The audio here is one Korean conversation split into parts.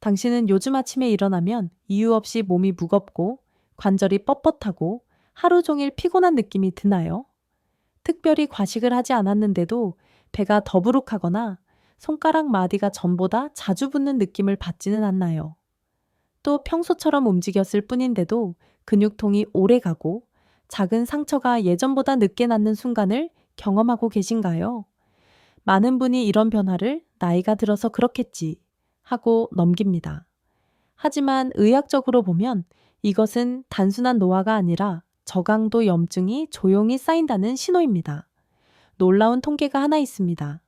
당신은 요즘 아침에 일어나면 이유 없이 몸이 무겁고 관절이 뻣뻣하고 하루 종일 피곤한 느낌이 드나요? 특별히 과식을 하지 않았는데도 배가 더부룩하거나 손가락 마디가 전보다 자주 붓는 느낌을 받지는 않나요? 또 평소처럼 움직였을 뿐인데도 근육통이 오래 가고 작은 상처가 예전보다 늦게 낫는 순간을 경험하고 계신가요? 많은 분이 이런 변화를 나이가 들어서 그렇겠지 하고 넘깁니다. 하지만 의학적으로 보면 이것은 단순한 노화가 아니라 저강도 염증이 조용히 쌓인다는 신호입니다. 놀라운 통계가 하나 있습니다.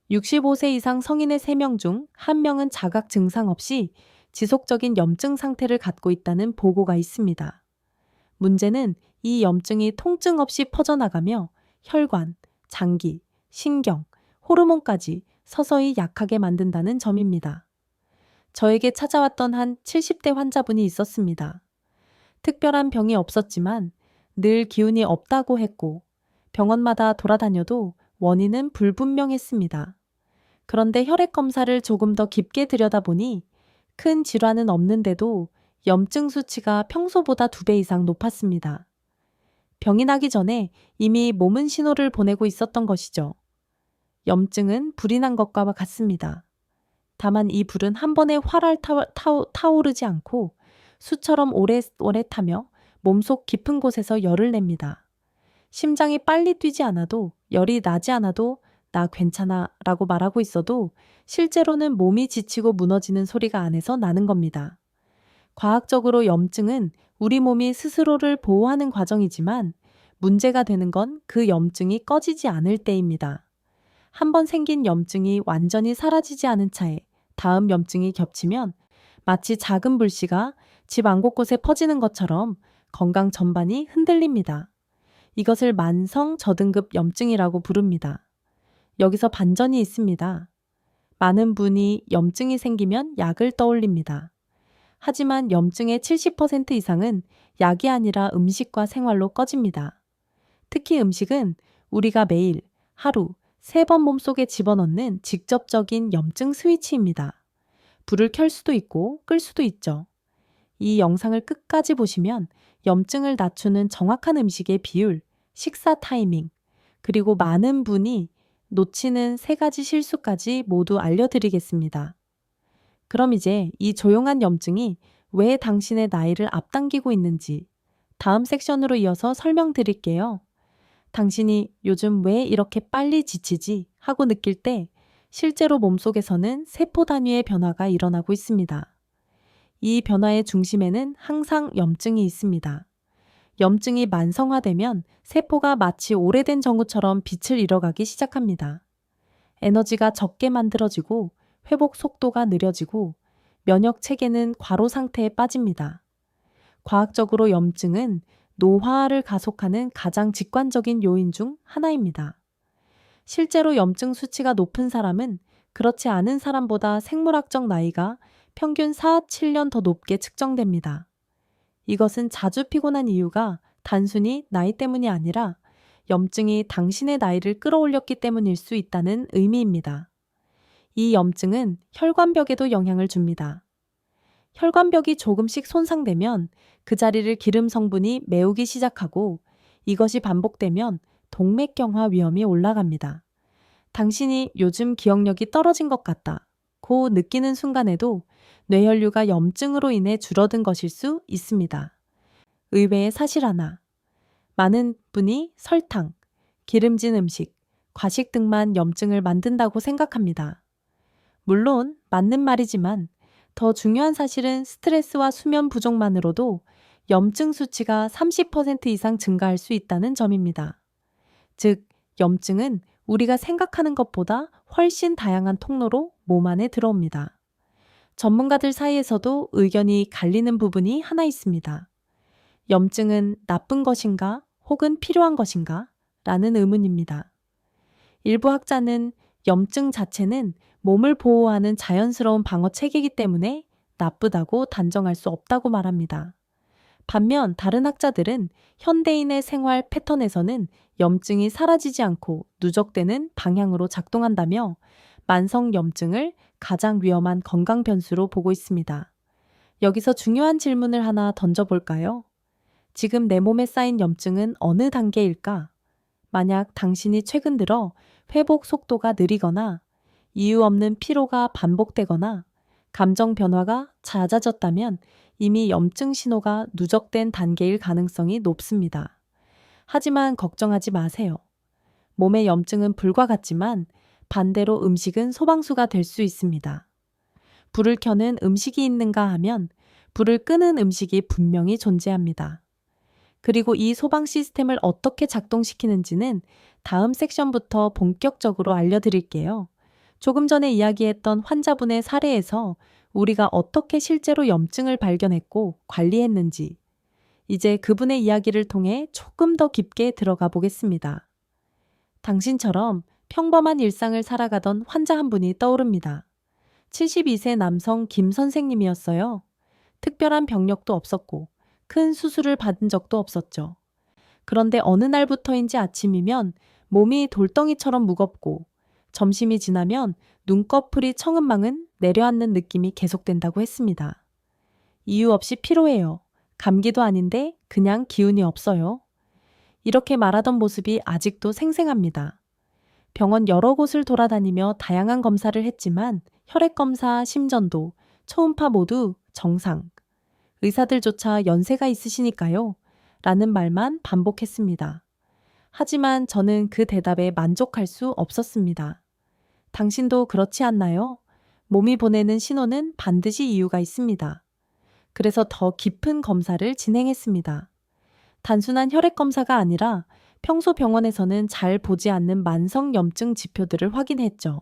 65세 이상 성인의 3명 중 1명은 자각 증상 없이 지속적인 염증 상태를 갖고 있다는 보고가 있습니다. 문제는 이 염증이 통증 없이 퍼져나가며 혈관, 장기, 신경, 호르몬까지 서서히 약하게 만든다는 점입니다. 저에게 찾아왔던 한 70대 환자분이 있었습니다. 특별한 병이 없었지만 늘 기운이 없다고 했고 병원마다 돌아다녀도 원인은 불분명했습니다. 그런데 혈액 검사를 조금 더 깊게 들여다보니 큰 질환은 없는데도 염증 수치가 평소보다 2배 이상 높았습니다. 병이 나기 전에 이미 몸은 신호를 보내고 있었던 것이죠. 염증은 불이 난 것과 같습니다. 다만 이 불은 한 번에 활활 타오르지 않고 수처럼 오래 타며 몸속 깊은 곳에서 열을 냅니다. 심장이 빨리 뛰지 않아도 열이 나지 않아도 나 괜찮아 라고 말하고 있어도 실제로는 몸이 지치고 무너지는 소리가 안에서 나는 겁니다. 과학적으로 염증은 우리 몸이 스스로를 보호하는 과정이지만 문제가 되는 건 그 염증이 꺼지지 않을 때입니다. 한 번 생긴 염증이 완전히 사라지지 않은 차에 다음 염증이 겹치면 마치 작은 불씨가 집 안 곳곳에 퍼지는 것처럼 건강 전반이 흔들립니다. 이것을 만성 저등급 염증이라고 부릅니다. 여기서 반전이 있습니다. 많은 분이 염증이 생기면 약을 떠올립니다. 하지만 염증의 70% 이상은 약이 아니라 음식과 생활로 꺼집니다. 특히 음식은 우리가 매일 하루 3번 몸속에 집어넣는 직접적인 염증 스위치입니다. 불을 켤 수도 있고 끌 수도 있죠. 이 영상을 끝까지 보시면 염증을 낮추는 정확한 음식의 비율, 식사 타이밍, 그리고 많은 분이 놓치는 3가지 실수까지 모두 알려드리겠습니다. 그럼 이제 이 조용한 염증이 왜 당신의 나이를 앞당기고 있는지 다음 섹션으로 이어서 설명드릴게요. 당신이 요즘 왜 이렇게 빨리 지치지 하고 느낄 때 실제로 몸속에서는 세포 단위의 변화가 일어나고 있습니다. 이 변화의 중심에는 항상 염증이 있습니다. 염증이 만성화되면 세포가 마치 오래된 전구처럼 빛을 잃어가기 시작합니다. 에너지가 적게 만들어지고 회복 속도가 느려지고 면역 체계는 과로 상태에 빠집니다. 과학적으로 염증은 노화를 가속하는 가장 직관적인 요인 중 하나입니다. 실제로 염증 수치가 높은 사람은 그렇지 않은 사람보다 생물학적 나이가 평균 4-7년 더 높게 측정됩니다. 이것은 자주 피곤한 이유가 단순히 나이 때문이 아니라 염증이 당신의 나이를 끌어올렸기 때문일 수 있다는 의미입니다. 이 염증은 혈관벽에도 영향을 줍니다. 혈관벽이 조금씩 손상되면 그 자리를 기름 성분이 메우기 시작하고 이것이 반복되면 동맥경화 위험이 올라갑니다. 당신이 요즘 기억력이 떨어진 것 같다 고 느끼는 순간에도 뇌혈류가 염증으로 인해 줄어든 것일 수 있습니다. 의외의 사실 하나. 많은 분이 설탕, 기름진 음식, 과식 등만 염증을 만든다고 생각합니다. 물론 맞는 말이지만 더 중요한 사실은 스트레스와 수면 부족만으로도 염증 수치가 30% 이상 증가할 수 있다는 점입니다. 즉, 염증은 우리가 생각하는 것보다 훨씬 다양한 통로로 몸 안에 들어옵니다. 전문가들 사이에서도 의견이 갈리는 부분이 하나 있습니다. 염증은 나쁜 것인가 혹은 필요한 것인가? 라는 의문입니다. 일부 학자는 염증 자체는 몸을 보호하는 자연스러운 방어 체계이기 때문에 나쁘다고 단정할 수 없다고 말합니다. 반면 다른 학자들은 현대인의 생활 패턴에서는 염증이 사라지지 않고 누적되는 방향으로 작동한다며 만성 염증을 가장 위험한 건강 변수로 보고 있습니다. 여기서 중요한 질문을 하나 던져볼까요? 지금 내 몸에 쌓인 염증은 어느 단계일까? 만약 당신이 최근 들어 회복 속도가 느리거나 이유 없는 피로가 반복되거나 감정 변화가 잦아졌다면 이미 염증 신호가 누적된 단계일 가능성이 높습니다. 하지만 걱정하지 마세요. 몸의 염증은 불과 같지만 반대로 음식은 소방수가 될 수 있습니다. 불을 켜는 음식이 있는가 하면 불을 끄는 음식이 분명히 존재합니다. 그리고 이 소방 시스템을 어떻게 작동시키는지는 다음 섹션부터 본격적으로 알려드릴게요. 조금 전에 이야기했던 환자분의 사례에서 우리가 어떻게 실제로 염증을 발견했고 관리했는지, 이제 그분의 이야기를 통해 조금 더 깊게 들어가 보겠습니다. 당신처럼 평범한 일상을 살아가던 환자 한 분이 떠오릅니다. 72세 남성 김 선생님이었어요. 특별한 병력도 없었고 큰 수술을 받은 적도 없었죠. 그런데 어느 날부터인지 아침이면 몸이 돌덩이처럼 무겁고 점심이 지나면 눈꺼풀이 청은망은 내려앉는 느낌이 계속된다고 했습니다. 이유 없이 피로해요. 감기도 아닌데 그냥 기운이 없어요. 이렇게 말하던 모습이 아직도 생생합니다. 병원 여러 곳을 돌아다니며 다양한 검사를 했지만 혈액검사, 심전도, 초음파 모두 정상. 의사들조차 연세가 있으시니까요. 라는 말만 반복했습니다. 하지만 저는 그 대답에 만족할 수 없었습니다. 당신도 그렇지 않나요? 몸이 보내는 신호는 반드시 이유가 있습니다. 그래서 더 깊은 검사를 진행했습니다. 단순한 혈액검사가 아니라 평소 병원에서는 잘 보지 않는 만성염증 지표들을 확인했죠.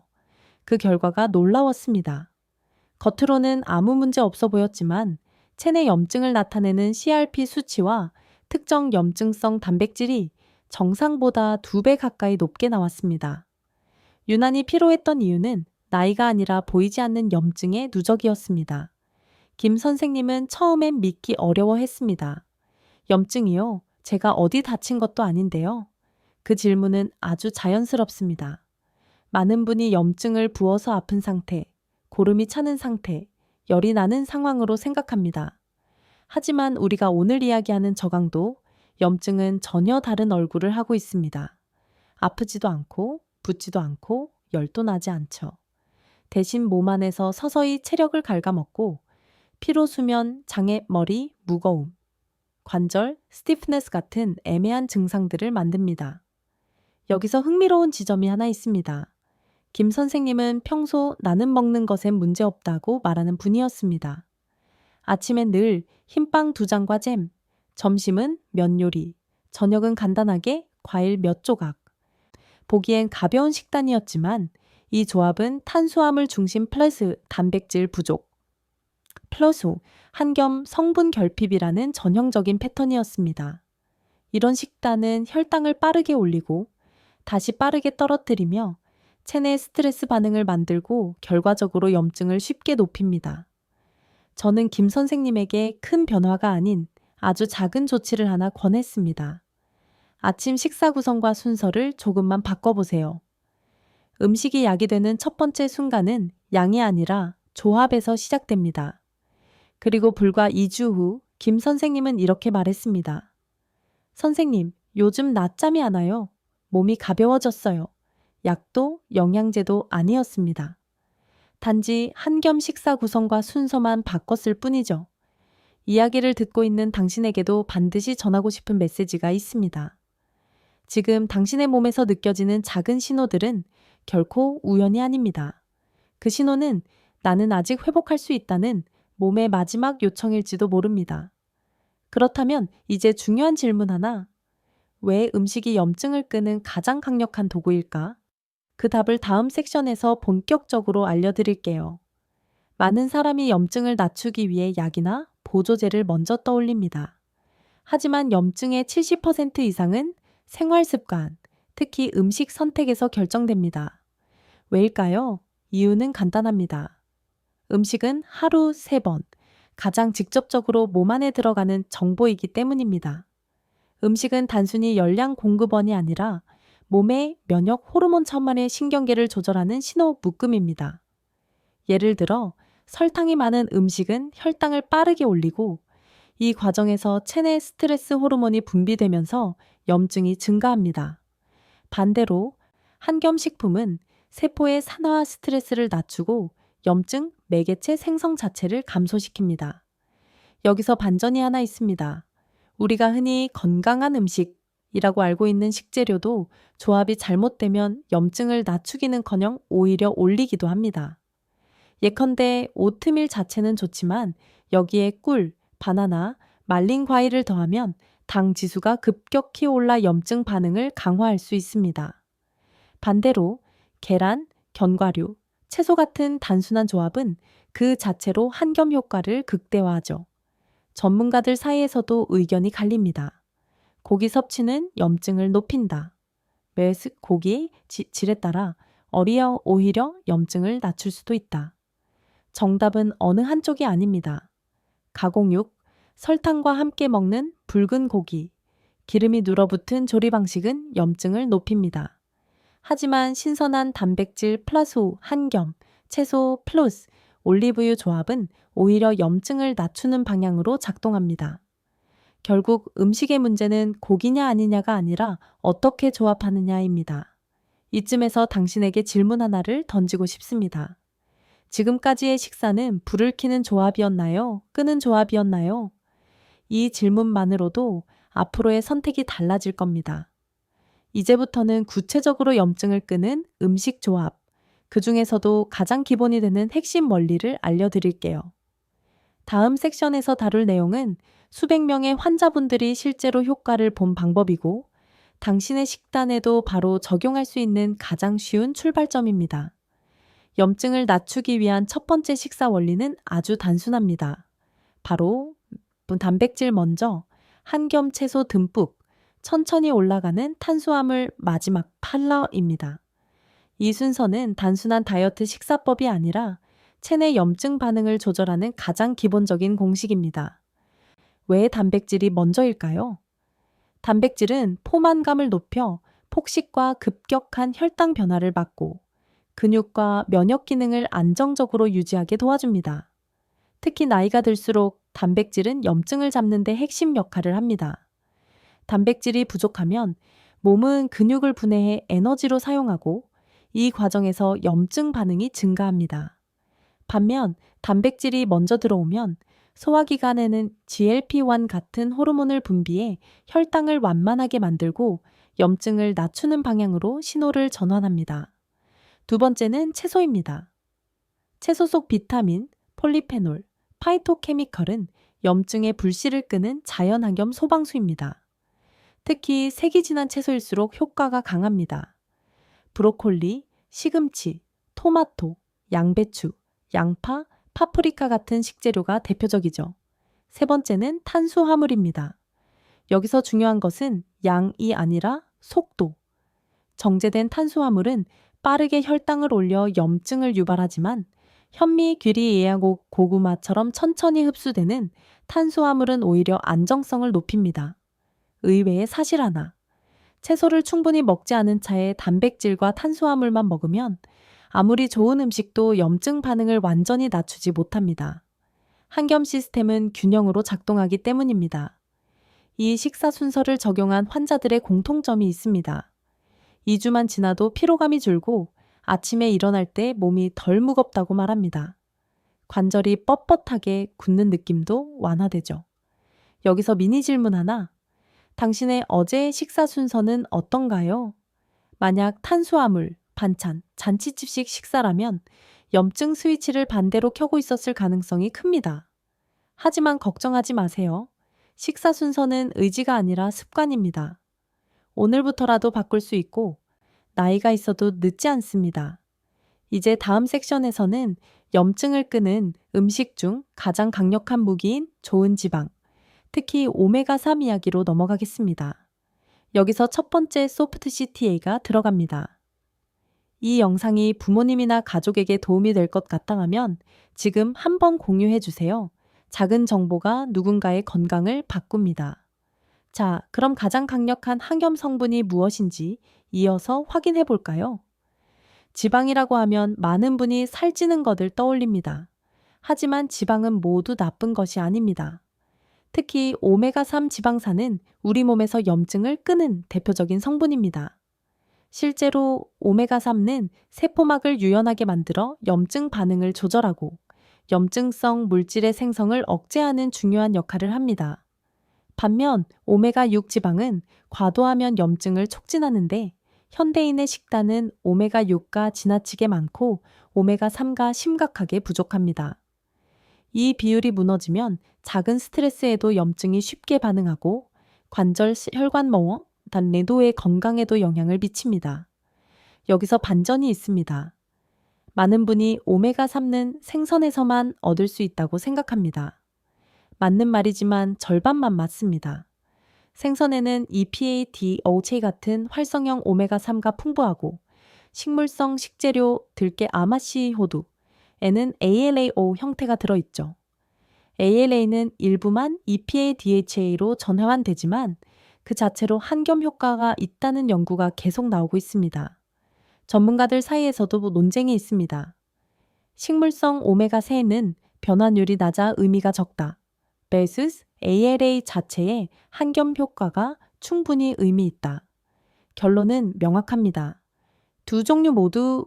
그 결과가 놀라웠습니다. 겉으로는 아무 문제 없어 보였지만 체내 염증을 나타내는 CRP 수치와 특정 염증성 단백질이 정상보다 2배 가까이 높게 나왔습니다. 유난히 피로했던 이유는 나이가 아니라 보이지 않는 염증의 누적이었습니다. 김 선생님은 처음엔 믿기 어려워했습니다. 염증이요? 제가 어디 다친 것도 아닌데요. 그 질문은 아주 자연스럽습니다. 많은 분이 염증을 부어서 아픈 상태, 고름이 차는 상태, 열이 나는 상황으로 생각합니다. 하지만 우리가 오늘 이야기하는 저강도 염증은 전혀 다른 얼굴을 하고 있습니다. 아프지도 않고 붓지도 않고 열도 나지 않죠. 대신 몸 안에서 서서히 체력을 갉아먹고 피로, 수면, 장애, 머리, 무거움, 관절, 스티프네스 같은 애매한 증상들을 만듭니다. 여기서 흥미로운 지점이 하나 있습니다. 김 선생님은 평소 나는 먹는 것엔 문제없다고 말하는 분이었습니다. 아침엔 늘 흰빵 2장과 잼, 점심은 면 요리, 저녁은 간단하게 과일 몇 조각. 보기엔 가벼운 식단이었지만 이 조합은 탄수화물 중심 플러스 단백질 부족, 플러스 한겸 성분 결핍이라는 전형적인 패턴이었습니다. 이런 식단은 혈당을 빠르게 올리고 다시 빠르게 떨어뜨리며 체내 스트레스 반응을 만들고 결과적으로 염증을 쉽게 높입니다. 저는 김 선생님에게 큰 변화가 아닌 아주 작은 조치를 하나 권했습니다. 아침 식사 구성과 순서를 조금만 바꿔보세요. 음식이 약이 되는 첫 번째 순간은 양이 아니라 조합에서 시작됩니다. 그리고 불과 2주 후 김 선생님은 이렇게 말했습니다. 선생님, 요즘 낮잠이 안 와요. 몸이 가벼워졌어요. 약도 영양제도 아니었습니다. 단지 한겸 식사 구성과 순서만 바꿨을 뿐이죠. 이야기를 듣고 있는 당신에게도 반드시 전하고 싶은 메시지가 있습니다. 지금 당신의 몸에서 느껴지는 작은 신호들은 결코 우연이 아닙니다. 그 신호는 나는 아직 회복할 수 있다는 몸의 마지막 요청일지도 모릅니다. 그렇다면 이제 중요한 질문 하나. 왜 음식이 염증을 끄는 가장 강력한 도구일까? 그 답을 다음 섹션에서 본격적으로 알려드릴게요. 많은 사람이 염증을 낮추기 위해 약이나 보조제를 먼저 떠올립니다. 하지만 염증의 70% 이상은 생활 습관, 특히 음식 선택에서 결정됩니다. 왜일까요? 이유는 간단합니다. 음식은 하루 3번, 가장 직접적으로 몸 안에 들어가는 정보이기 때문입니다. 음식은 단순히 열량 공급원이 아니라 몸의 면역 호르몬 천만의 신경계를 조절하는 신호 묶음입니다. 예를 들어 설탕이 많은 음식은 혈당을 빠르게 올리고 이 과정에서 체내 스트레스 호르몬이 분비되면서 염증이 증가합니다. 반대로 한겸식품은 세포의 산화와 스트레스를 낮추고 염증, 매개체 생성 자체를 감소시킵니다. 여기서 반전이 하나 있습니다. 우리가 흔히 건강한 음식이라고 알고 있는 식재료도 조합이 잘못되면 염증을 낮추기는커녕 오히려 올리기도 합니다. 예컨대 오트밀 자체는 좋지만 여기에 꿀, 바나나, 말린 과일을 더하면 당 지수가 급격히 올라 염증 반응을 강화할 수 있습니다. 반대로 계란, 견과류, 채소 같은 단순한 조합은 그 자체로 한겸 효과를 극대화하죠. 전문가들 사이에서도 의견이 갈립니다. 고기 섭취는 염증을 높인다. 고기의 질에 따라 오히려 염증을 낮출 수도 있다. 정답은 어느 한쪽이 아닙니다. 가공육, 설탕과 함께 먹는 붉은 고기, 기름이 눌어붙은 조리 방식은 염증을 높입니다. 하지만 신선한 단백질 플러스 한겸, 채소 플러스 올리브유 조합은 오히려 염증을 낮추는 방향으로 작동합니다. 결국 음식의 문제는 고기냐 아니냐가 아니라 어떻게 조합하느냐입니다. 이쯤에서 당신에게 질문 하나를 던지고 싶습니다. 지금까지의 식사는 불을 켜는 조합이었나요? 끄는 조합이었나요? 이 질문만으로도 앞으로의 선택이 달라질 겁니다. 이제부터는 구체적으로 염증을 끄는 음식 조합, 그 중에서도 가장 기본이 되는 핵심 원리를 알려드릴게요. 다음 섹션에서 다룰 내용은 수백 명의 환자분들이 실제로 효과를 본 방법이고 당신의 식단에도 바로 적용할 수 있는 가장 쉬운 출발점입니다. 염증을 낮추기 위한 첫 번째 식사 원리는 아주 단순합니다. 바로 단백질 먼저, 한겸 채소 듬뿍, 천천히 올라가는 탄수화물 마지막 팔러입니다. 이 순서는 단순한 다이어트 식사법이 아니라 체내 염증 반응을 조절하는 가장 기본적인 공식입니다. 왜 단백질이 먼저일까요? 단백질은 포만감을 높여 폭식과 급격한 혈당 변화를 막고 근육과 면역 기능을 안정적으로 유지하게 도와줍니다. 특히 나이가 들수록 단백질은 염증을 잡는 데 핵심 역할을 합니다. 단백질이 부족하면 몸은 근육을 분해해 에너지로 사용하고 이 과정에서 염증 반응이 증가합니다. 반면 단백질이 먼저 들어오면 소화기관에는 GLP-1 같은 호르몬을 분비해 혈당을 완만하게 만들고 염증을 낮추는 방향으로 신호를 전환합니다. 두 번째는 채소입니다. 채소 속 비타민, 폴리페놀, 파이토케미컬은 염증의 불씨를 끄는 자연항염 소방수입니다. 특히 색이 진한 채소일수록 효과가 강합니다. 브로콜리, 시금치, 토마토, 양배추, 양파, 파프리카 같은 식재료가 대표적이죠. 세 번째는 탄수화물입니다. 여기서 중요한 것은 양이 아니라 속도. 정제된 탄수화물은 빠르게 혈당을 올려 염증을 유발하지만 현미, 귀리, 예하고 고구마처럼 천천히 흡수되는 탄수화물은 오히려 안정성을 높입니다. 의외의 사실 하나. 채소를 충분히 먹지 않은 차에 단백질과 탄수화물만 먹으면 아무리 좋은 음식도 염증 반응을 완전히 낮추지 못합니다. 한겸 시스템은 균형으로 작동하기 때문입니다. 이 식사 순서를 적용한 환자들의 공통점이 있습니다. 2주만 지나도 피로감이 줄고 아침에 일어날 때 몸이 덜 무겁다고 말합니다. 관절이 뻣뻣하게 굳는 느낌도 완화되죠. 여기서 미니 질문 하나. 당신의 어제의 식사 순서는 어떤가요? 만약 탄수화물, 반찬, 잔치집식 식사라면 염증 스위치를 반대로 켜고 있었을 가능성이 큽니다. 하지만 걱정하지 마세요. 식사 순서는 의지가 아니라 습관입니다. 오늘부터라도 바꿀 수 있고 나이가 있어도 늦지 않습니다. 이제 다음 섹션에서는 염증을 끄는 음식 중 가장 강력한 무기인 좋은 지방, 특히 오메가3 이야기로 넘어가겠습니다. 여기서 첫 번째 소프트 CTA가 들어갑니다. 이 영상이 부모님이나 가족에게 도움이 될 것 같다 하면 지금 한번 공유해 주세요. 작은 정보가 누군가의 건강을 바꿉니다. 자, 그럼 가장 강력한 항염 성분이 무엇인지 이어서 확인해 볼까요? 지방이라고 하면 많은 분이 살찌는 것을 떠올립니다. 하지만 지방은 모두 나쁜 것이 아닙니다. 특히 오메가3 지방산은 우리 몸에서 염증을 끄는 대표적인 성분입니다. 실제로 오메가3는 세포막을 유연하게 만들어 염증 반응을 조절하고 염증성 물질의 생성을 억제하는 중요한 역할을 합니다. 반면 오메가6 지방은 과도하면 염증을 촉진하는데 현대인의 식단은 오메가6가 지나치게 많고 오메가3가 심각하게 부족합니다. 이 비율이 무너지면 작은 스트레스에도 염증이 쉽게 반응하고 관절, 혈관멍, 뇌도의 건강에도 영향을 미칩니다. 여기서 반전이 있습니다. 많은 분이 오메가3는 생선에서만 얻을 수 있다고 생각합니다. 맞는 말이지만 절반만 맞습니다. 생선에는 EPA, DOJ 같은 활성형 오메가3가 풍부하고 식물성 식재료 들깨 아마시 호두에는 ALAO 형태가 들어있죠. ALA는 일부만 EPA, DHA로 전환되지만 그 자체로 한겸 효과가 있다는 연구가 계속 나오고 있습니다. 전문가들 사이에서도 논쟁이 있습니다. 식물성 오메가3는 변환율이 낮아 의미가 적다. vs ALA 자체의 한겸 효과가 충분히 의미 있다. 결론은 명확합니다. 두 종류 모두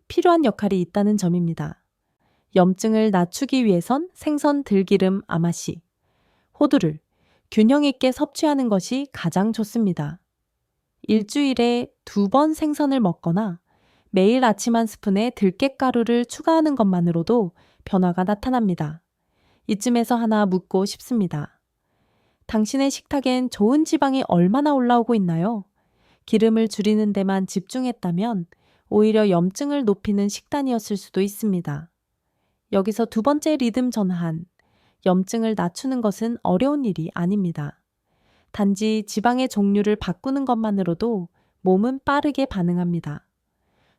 필요한 역할이 있다는 점입니다. 염증을 낮추기 위해선 생선, 들기름, 아마시, 호두를 균형 있게 섭취하는 것이 가장 좋습니다. 일주일에 2번 생선을 먹거나 매일 아침 한 스푼에 들깨가루를 추가하는 것만으로도 변화가 나타납니다. 이쯤에서 하나 묻고 싶습니다. 당신의 식탁엔 좋은 지방이 얼마나 올라오고 있나요? 기름을 줄이는 데만 집중했다면 오히려 염증을 높이는 식단이었을 수도 있습니다. 여기서 두 번째 리듬 전환. 염증을 낮추는 것은 어려운 일이 아닙니다. 단지 지방의 종류를 바꾸는 것만으로도 몸은 빠르게 반응합니다.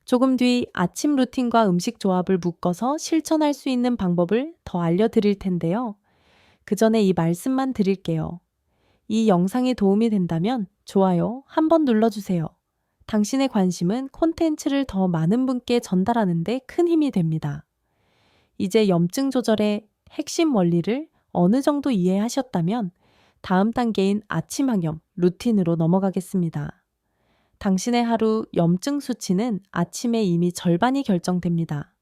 조금 뒤 아침 루틴과 음식 조합을 묶어서 실천할 수 있는 방법을 더 알려드릴 텐데요. 그 전에 이 말씀만 드릴게요. 이 영상이 도움이 된다면 좋아요 한번 눌러주세요. 당신의 관심은 콘텐츠를 더 많은 분께 전달하는 데 큰 힘이 됩니다. 이제 염증 조절의 핵심 원리를 어느 정도 이해하셨다면 다음 단계인 아침 항염 루틴으로 넘어가겠습니다. 당신의 하루 염증 수치는 아침에 이미 절반이 결정됩니다.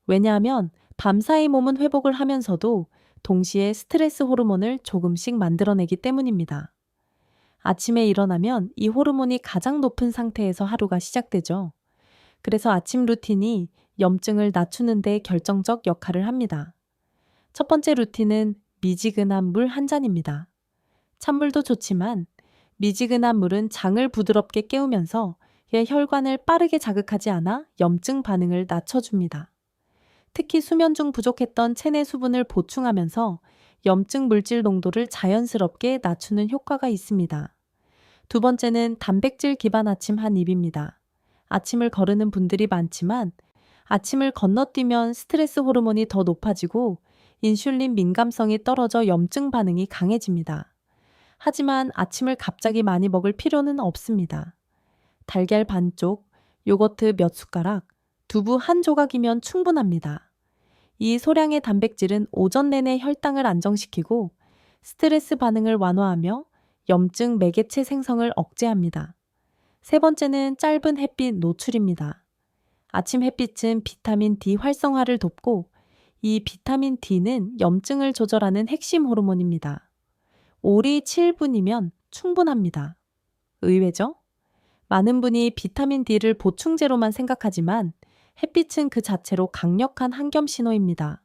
왜냐하면 밤사이 몸은 회복을 하면서도 동시에 스트레스 호르몬을 조금씩 만들어내기 때문입니다. 아침에 일어나면 이 호르몬이 가장 높은 상태에서 하루가 시작되죠. 그래서 아침 루틴이 염증을 낮추는 데 결정적 역할을 합니다. 첫 번째 루틴은 미지근한 물 한 잔입니다. 찬물도 좋지만 미지근한 물은 장을 부드럽게 깨우면서 혈관을 빠르게 자극하지 않아 염증 반응을 낮춰줍니다. 특히 수면 중 부족했던 체내 수분을 보충하면서 염증 물질 농도를 자연스럽게 낮추는 효과가 있습니다. 두 번째는 단백질 기반 아침 한 입입니다. 아침을 거르는 분들이 많지만 아침을 건너뛰면 스트레스 호르몬이 더 높아지고 인슐린 민감성이 떨어져 염증 반응이 강해집니다. 하지만 아침을 갑자기 많이 먹을 필요는 없습니다. 달걀 반쪽, 요거트 몇 숟가락, 두부 한 조각이면 충분합니다. 이 소량의 단백질은 오전 내내 혈당을 안정시키고 스트레스 반응을 완화하며 염증 매개체 생성을 억제합니다. 세 번째는 짧은 햇빛 노출입니다. 아침 햇빛은 비타민 D 활성화를 돕고 이 비타민 D는 염증을 조절하는 핵심 호르몬입니다. 오리 7분이면 충분합니다. 의외죠? 많은 분이 비타민 D를 보충제로만 생각하지만 햇빛은 그 자체로 강력한 한겸 신호입니다.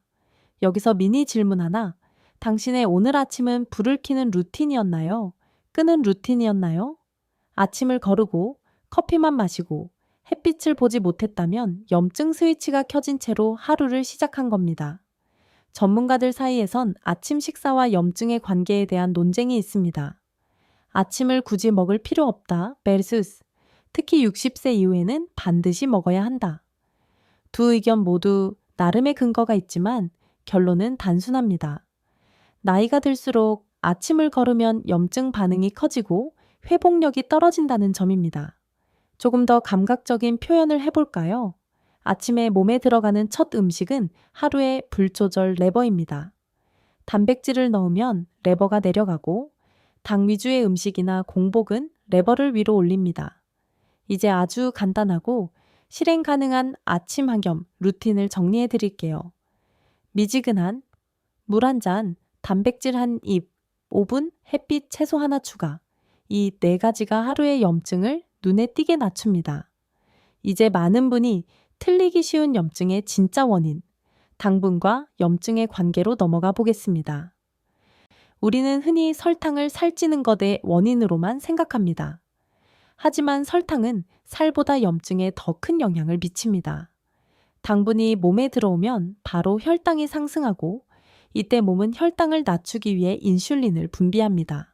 여기서 미니 질문 하나. 당신의 오늘 아침은 불을 켜는 루틴이었나요? 끄는 루틴이었나요? 아침을 거르고 커피만 마시고 햇빛을 보지 못했다면 염증 스위치가 켜진 채로 하루를 시작한 겁니다. 전문가들 사이에선 아침 식사와 염증의 관계에 대한 논쟁이 있습니다. 아침을 굳이 먹을 필요 없다 vs 특히 60세 이후에는 반드시 먹어야 한다. 두 의견 모두 나름의 근거가 있지만 결론은 단순합니다. 나이가 들수록 아침을 걸으면 염증 반응이 커지고 회복력이 떨어진다는 점입니다. 조금 더 감각적인 표현을 해볼까요? 아침에 몸에 들어가는 첫 음식은 하루의 불조절 레버입니다. 단백질을 넣으면 레버가 내려가고 당 위주의 음식이나 공복은 레버를 위로 올립니다. 이제 아주 간단하고 실행 가능한 아침 학염 루틴을 정리해 드릴게요. 미지근한 물 한 잔, 단백질 한 입, 5분, 햇빛 채소 하나 추가. 이 네 가지가 하루의 염증을 눈에 띄게 낮춥니다. 이제 많은 분이 틀리기 쉬운 염증의 진짜 원인, 당분과 염증의 관계로 넘어가 보겠습니다. 우리는 흔히 설탕을 살찌는 것의 원인으로만 생각합니다. 하지만 설탕은 살보다 염증에 더 큰 영향을 미칩니다. 당분이 몸에 들어오면 바로 혈당이 상승하고 이때 몸은 혈당을 낮추기 위해 인슐린을 분비합니다.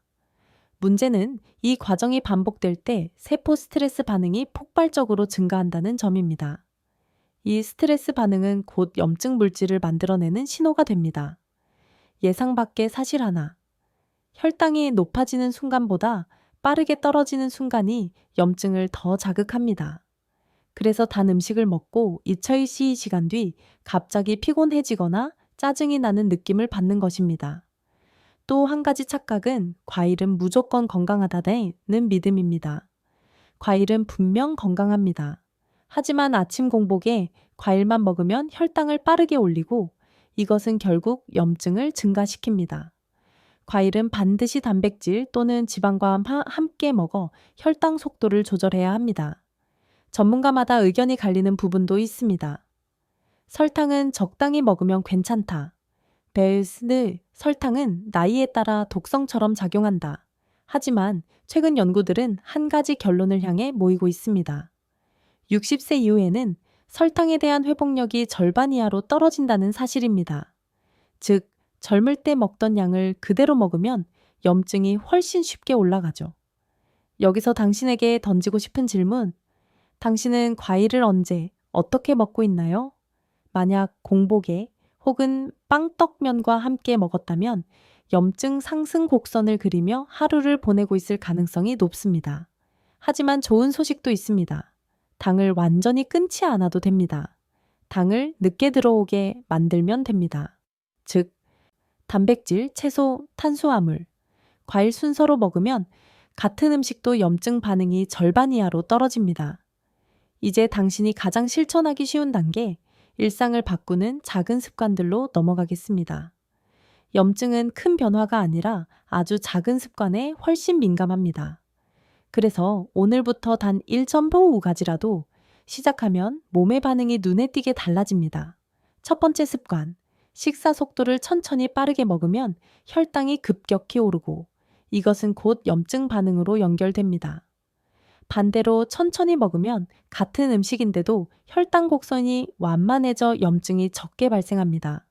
문제는 이 과정이 반복될 때 세포 스트레스 반응이 폭발적으로 증가한다는 점입니다. 이 스트레스 반응은 곧 염증 물질을 만들어내는 신호가 됩니다. 예상 밖의 사실 하나. 혈당이 높아지는 순간보다 빠르게 떨어지는 순간이 염증을 더 자극합니다. 그래서 단 음식을 먹고 2차의 시간 뒤 갑자기 피곤해지거나 짜증이 나는 느낌을 받는 것입니다. 또 한 가지 착각은 과일은 무조건 건강하다는 믿음입니다. 과일은 분명 건강합니다. 하지만 아침 공복에 과일만 먹으면 혈당을 빠르게 올리고 이것은 결국 염증을 증가시킵니다. 과일은 반드시 단백질 또는 지방과 함께 먹어 혈당 속도를 조절해야 합니다. 전문가마다 의견이 갈리는 부분도 있습니다. 설탕은 적당히 먹으면 괜찮다. 베르스 설탕은 나이에 따라 독성처럼 작용한다. 하지만 최근 연구들은 한 가지 결론을 향해 모이고 있습니다. 60세 이후에는 설탕에 대한 회복력이 절반 이하로 떨어진다는 사실입니다. 즉, 젊을 때 먹던 양을 그대로 먹으면 염증이 훨씬 쉽게 올라가죠. 여기서 당신에게 던지고 싶은 질문, 당신은 과일을 언제, 어떻게 먹고 있나요? 만약 공복에 혹은 빵떡면과 함께 먹었다면 염증 상승 곡선을 그리며 하루를 보내고 있을 가능성이 높습니다. 하지만 좋은 소식도 있습니다. 당을 완전히 끊지 않아도 됩니다. 당을 늦게 들어오게 만들면 됩니다. 즉, 단백질, 채소, 탄수화물, 과일 순서로 먹으면 같은 음식도 염증 반응이 절반 이하로 떨어집니다. 이제 당신이 가장 실천하기 쉬운 단계, 일상을 바꾸는 작은 습관들로 넘어가겠습니다. 염증은 큰 변화가 아니라 아주 작은 습관에 훨씬 민감합니다. 그래서 오늘부터 단 1.5가지라도 시작하면 몸의 반응이 눈에 띄게 달라집니다. 첫 번째 습관, 식사 속도를 천천히 빠르게 먹으면 혈당이 급격히 오르고 이것은 곧 염증 반응으로 연결됩니다. 반대로 천천히 먹으면 같은 음식인데도 혈당 곡선이 완만해져 염증이 적게 발생합니다.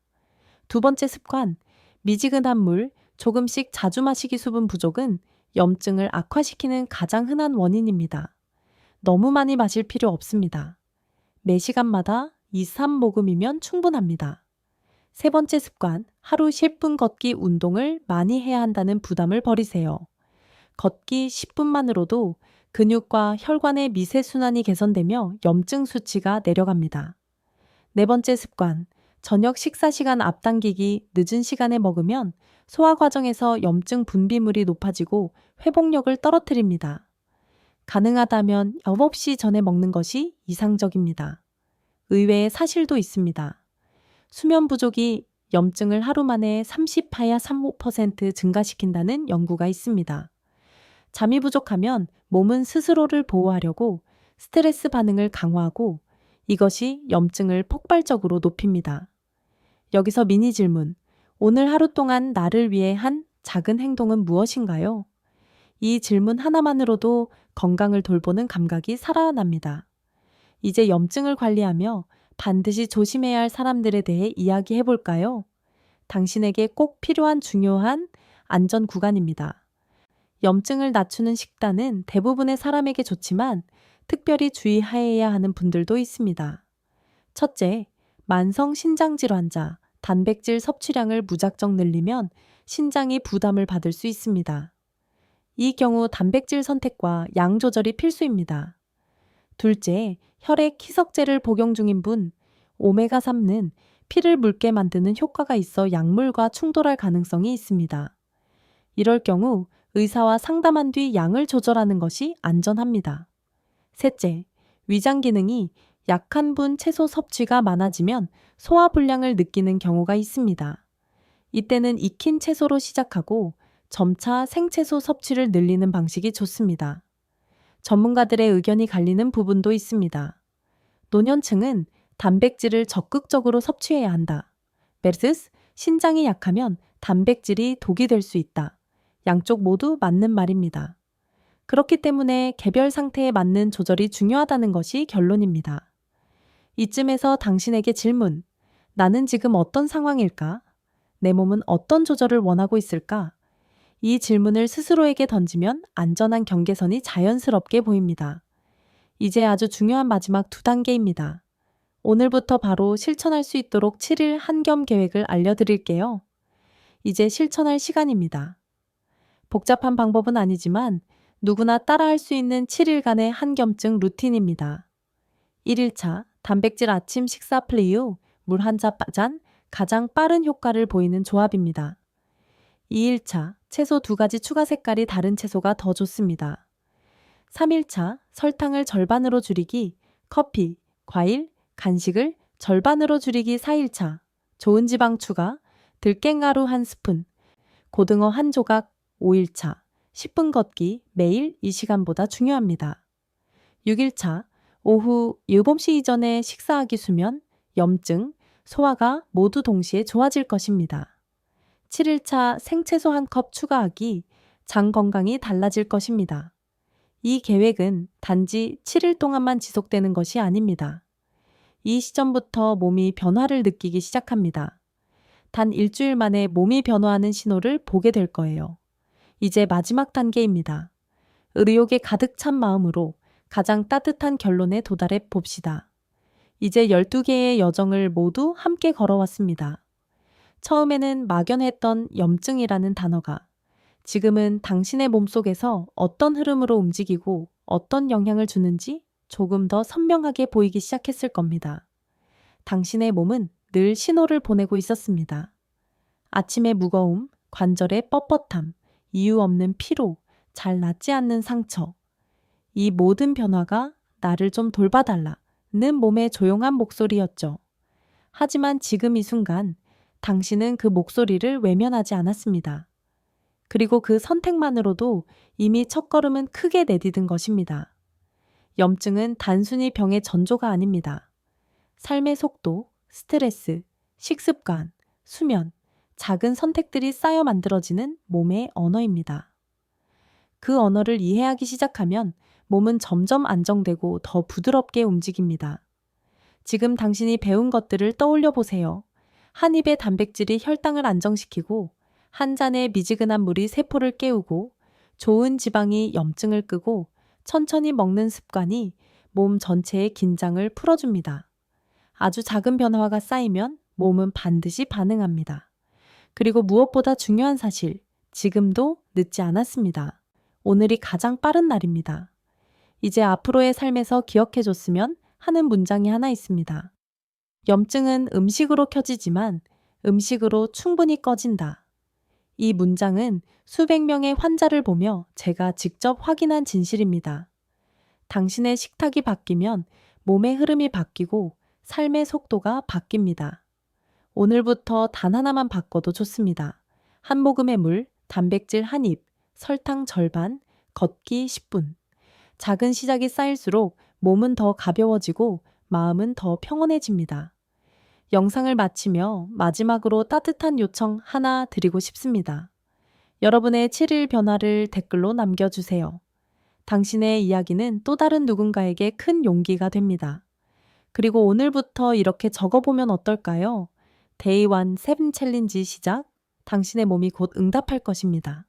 두 번째 습관, 미지근한 물, 조금씩 자주 마시기 수분 부족은 염증을 악화시키는 가장 흔한 원인입니다. 너무 많이 마실 필요 없습니다. 매 시간마다 2, 3모금이면 충분합니다. 세 번째 습관, 하루 10분 걷기 운동을 많이 해야 한다는 부담을 버리세요. 걷기 10분만으로도 근육과 혈관의 미세순환이 개선되며 염증 수치가 내려갑니다. 네 번째 습관, 저녁 식사 시간 앞당기기 늦은 시간에 먹으면 소화 과정에서 염증 분비물이 높아지고 회복력을 떨어뜨립니다. 가능하다면 9시 전에 먹는 것이 이상적입니다. 의외의 사실도 있습니다. 수면 부족이 염증을 하루 만에 30파야 35% 증가시킨다는 연구가 있습니다. 잠이 부족하면 몸은 스스로를 보호하려고 스트레스 반응을 강화하고 이것이 염증을 폭발적으로 높입니다. 여기서 미니 질문, 오늘 하루 동안 나를 위해 한 작은 행동은 무엇인가요? 이 질문 하나만으로도 건강을 돌보는 감각이 살아납니다. 이제 염증을 관리하며 반드시 조심해야 할 사람들에 대해 이야기해 볼까요? 당신에게 꼭 필요한 중요한 안전 구간입니다. 염증을 낮추는 식단은 대부분의 사람에게 좋지만 특별히 주의해야 하는 분들도 있습니다. 첫째, 만성 신장질환자, 단백질 섭취량을 무작정 늘리면 신장이 부담을 받을 수 있습니다. 이 경우 단백질 선택과 양 조절이 필수입니다. 둘째, 혈액 희석제를 복용 중인 분. 오메가3는 피를 묽게 만드는 효과가 있어 약물과 충돌할 가능성이 있습니다. 이럴 경우 의사와 상담한 뒤 양을 조절하는 것이 안전합니다. 셋째, 위장 기능이 약한 분 채소 섭취가 많아지면 소화불량을 느끼는 경우가 있습니다. 이때는 익힌 채소로 시작하고 점차 생채소 섭취를 늘리는 방식이 좋습니다. 전문가들의 의견이 갈리는 부분도 있습니다. 노년층은 단백질을 적극적으로 섭취해야 한다. vs 신장이 약하면 단백질이 독이 될 수 있다. 양쪽 모두 맞는 말입니다. 그렇기 때문에 개별 상태에 맞는 조절이 중요하다는 것이 결론입니다. 이쯤에서 당신에게 질문. 나는 지금 어떤 상황일까? 내 몸은 어떤 조절을 원하고 있을까? 이 질문을 스스로에게 던지면 안전한 경계선이 자연스럽게 보입니다. 이제 아주 중요한 마지막 2단계입니다. 오늘부터 바로 실천할 수 있도록 7일 한겸 계획을 알려드릴게요. 이제 실천할 시간입니다. 복잡한 방법은 아니지만 누구나 따라할 수 있는 7일간의 한겸증 루틴입니다. 1일차 단백질 아침 식사 플레이 후 물 한 잔 가장 빠른 효과를 보이는 조합입니다. 2일차 채소 2가지 추가 색깔이 다른 채소가 더 좋습니다. 3일차 설탕을 절반으로 줄이기 커피, 과일, 간식을 절반으로 줄이기 4일차 좋은 지방 추가 들깨가루 1스푼, 고등어 1조각 5일차 10분 걷기 매일 이 시간보다 중요합니다. 6일차 오후 7시 이전에 식사하기 수면, 염증, 소화가 모두 동시에 좋아질 것입니다. 7일차 생채소 1컵 추가하기, 장 건강이 달라질 것입니다. 이 계획은 단지 7일 동안만 지속되는 것이 아닙니다. 이 시점부터 몸이 변화를 느끼기 시작합니다. 단 일주일 만에 몸이 변화하는 신호를 보게 될 거예요. 이제 마지막 단계입니다. 의욕에 가득 찬 마음으로 가장 따뜻한 결론에 도달해 봅시다. 이제 12개의 여정을 모두 함께 걸어왔습니다. 처음에는 막연했던 염증이라는 단어가 지금은 당신의 몸속에서 어떤 흐름으로 움직이고 어떤 영향을 주는지 조금 더 선명하게 보이기 시작했을 겁니다. 당신의 몸은 늘 신호를 보내고 있었습니다. 아침의 무거움, 관절의 뻣뻣함, 이유 없는 피로, 잘 낫지 않는 상처. 이 모든 변화가 나를 좀 돌봐달라는 몸의 조용한 목소리였죠. 하지만 지금 이 순간 당신은 그 목소리를 외면하지 않았습니다. 그리고 그 선택만으로도 이미 첫걸음은 크게 내디딘 것입니다. 염증은 단순히 병의 전조가 아닙니다. 삶의 속도, 스트레스, 식습관, 수면, 작은 선택들이 쌓여 만들어지는 몸의 언어입니다. 그 언어를 이해하기 시작하면 몸은 점점 안정되고 더 부드럽게 움직입니다. 지금 당신이 배운 것들을 떠올려 보세요. 한 입의 단백질이 혈당을 안정시키고 한 잔의 미지근한 물이 세포를 깨우고 좋은 지방이 염증을 끄고 천천히 먹는 습관이 몸 전체의 긴장을 풀어줍니다. 아주 작은 변화가 쌓이면 몸은 반드시 반응합니다. 그리고 무엇보다 중요한 사실, 지금도 늦지 않았습니다. 오늘이 가장 빠른 날입니다. 이제 앞으로의 삶에서 기억해줬으면 하는 문장이 하나 있습니다. 염증은 음식으로 켜지지만 음식으로 충분히 꺼진다. 이 문장은 수백 명의 환자를 보며 제가 직접 확인한 진실입니다. 당신의 식탁이 바뀌면 몸의 흐름이 바뀌고 삶의 속도가 바뀝니다. 오늘부터 단 하나만 바꿔도 좋습니다. 한 모금의 물, 단백질 한 입, 설탕 절반, 걷기 10분. 작은 시작이 쌓일수록 몸은 더 가벼워지고 마음은 더 평온해집니다. 영상을 마치며 마지막으로 따뜻한 요청 하나 드리고 싶습니다. 여러분의 7일 변화를 댓글로 남겨주세요. 당신의 이야기는 또 다른 누군가에게 큰 용기가 됩니다. 그리고 오늘부터 이렇게 적어보면 어떨까요? Day 1 7 챌린지 시작. 당신의 몸이 곧 응답할 것입니다.